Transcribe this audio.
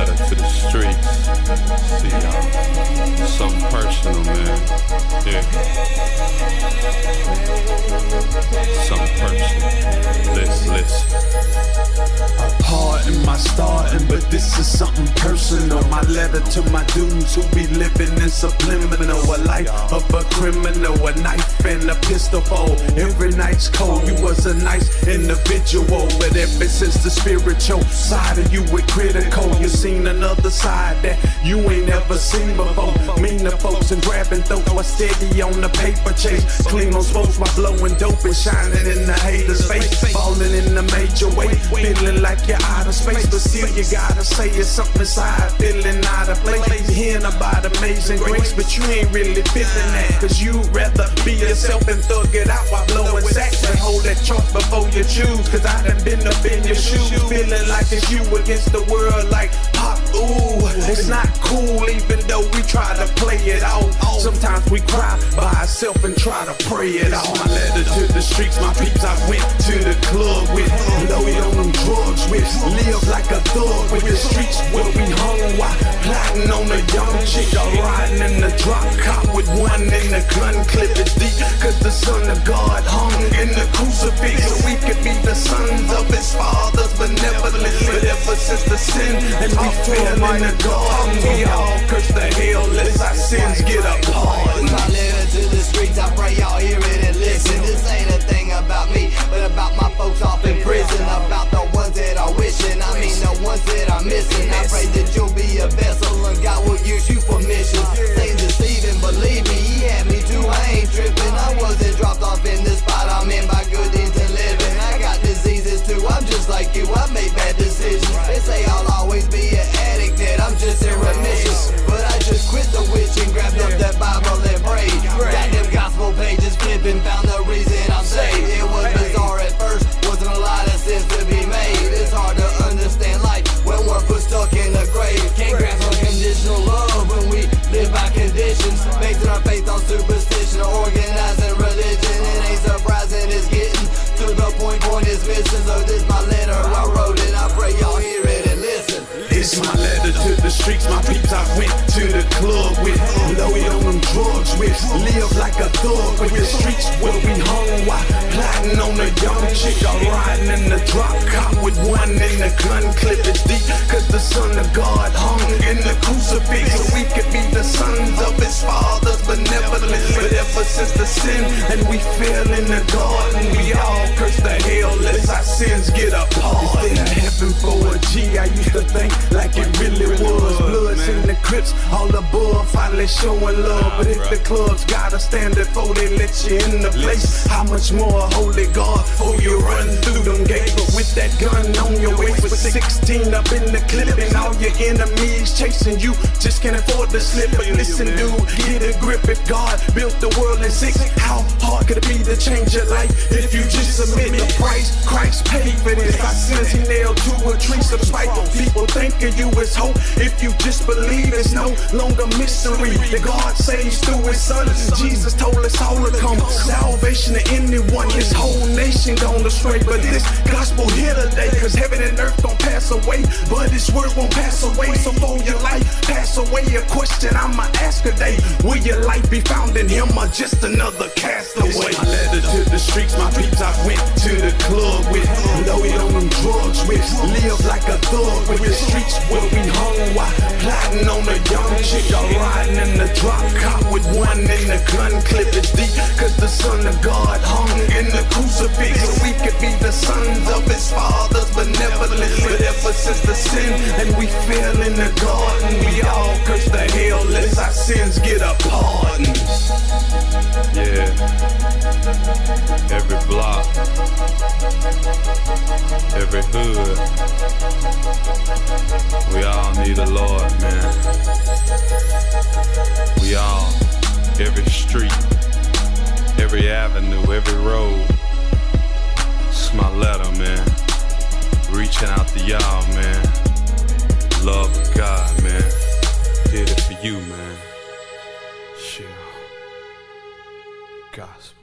letter to the streets. See y'all. Something personal, man. Yeah. Something personal. Listen. Pardon my starting, but this is something personal. My letter to my dudes who be living in subliminal. A life of a criminal, a knife and a pistol fold. Every night's cold, you was a nice individual, but ever since the spiritual side of you were critical, you seen another side that you ain't ever seen before. Mean to folks and grabbing throat, was steady on the paper chase. Clean on spokes while blowing dope and shining in the haters' face. Falling in a major way, feeling like you're out of space, but still you gotta say it's something inside, feeling out of place. Hearing about amazing grace, but you ain't really feeling that, cause you'd rather be yourself and thug it out while blowing sacks and hold that choice before you choose. Cause I done been up in your shoes, feeling like it's you against the world, like pop, ooh, it's not cool even though we try to play it out. Sometimes we cry by ourselves and try to pray it out. My letter to the streets, my peeps I went to the club with, loaded on them drugs with, live like a thug with, the streets where we hung while plotting on a young chick, riding in the drop cop with one in the gun clip. It's deep cause the son of God hung in the crucifix, so we could be the sons of his father's benevolence. But ever since the sin and we fell in the garden, we all curse the hell lest our sins get a pardon. My letter to the streets, I pray y'all hear it and listen. This ain't a thing about me, but about my folks off in prison, about the ones that are wishing, I mean the ones that are missing. I pray that you'll be a vessel and God will use you for missions. Things deceiving, believe me, he had me too, I ain't tripping. I wasn't dropped off in the spot I'm in by good deeds and living. I got diseases too, I'm just like you, I made bad decisions. They say I'll always be an addict, that I'm just in remission, but I just quit the witch and grabbed up that Bible and prayed. Got them gospel pages flipping, found the reason I'm saved. It was bizarre at first, wasn't a lot of sense to be made. It's hard to understand life when we're put stuck in the grave. Can't grasp unconditional love when we live by conditions, basing our faith on superstition or organizing religion. It ain't surprising it's getting to the point is missing. So this my letter, I wrote it, I pray y'all hear it and listen. It's my letter to the streets, my peeps I went to the club with, loaded on them drugs with, live like a thug with, the streets where we hung while plotting on a young chick, riding in the drop cop with one in the gun clip. It's deep cause the son of God hung in the crucifix, so we could be the sons of his father's benevolence. But ever since the sin and we fell in the garden, we all curse the hell lest our sins get a pardon. Is there a heaven for a G? I used to think like it really was. Bloods in the Crips, all above, finally showing love. But if the clubs got a standard for they let you in the place, how much more holy God for you run through them gates? But with that gun on your waist, with 16 up in the clip and all your enemies chasing you, just can't afford to slip. But listen dude, get a grip. If God built the world in 6, how hard could it be to change your life if you just submit the price Christ paid for this? Our sins he nailed to a tree, so despite people thinking you is hope, if you just believe it's no longer mystery that God saves through his son. Jesus told us all to come, salvation to anyone. This whole nation gone astray, but this gospel here today, cause heaven and earth gon' pass away, but his word won't pass away. So for your life pass away, a question I'ma ask today, will your life be found in him or just another castaway? It's my letter to the streets, my peeps I went to the club with, loaded on them drugs with, live like a thug with, the streets where we hung while plotting on a young chick, riding in the drop cop with one in the gun clip. It's deep cause the son of God hung in the crucifix, so we could be the sons of his father's benevolence. But ever since the sin and we fell in the garden, we all curse the hell lest our sins get a pardon. Yeah. Every block, every hood, we all need a Lord, man. We all, every street, every avenue, every road. It's my letter, man. Reaching out to y'all, man. Love of God, man. Did it for you, man. Shit. Gospel.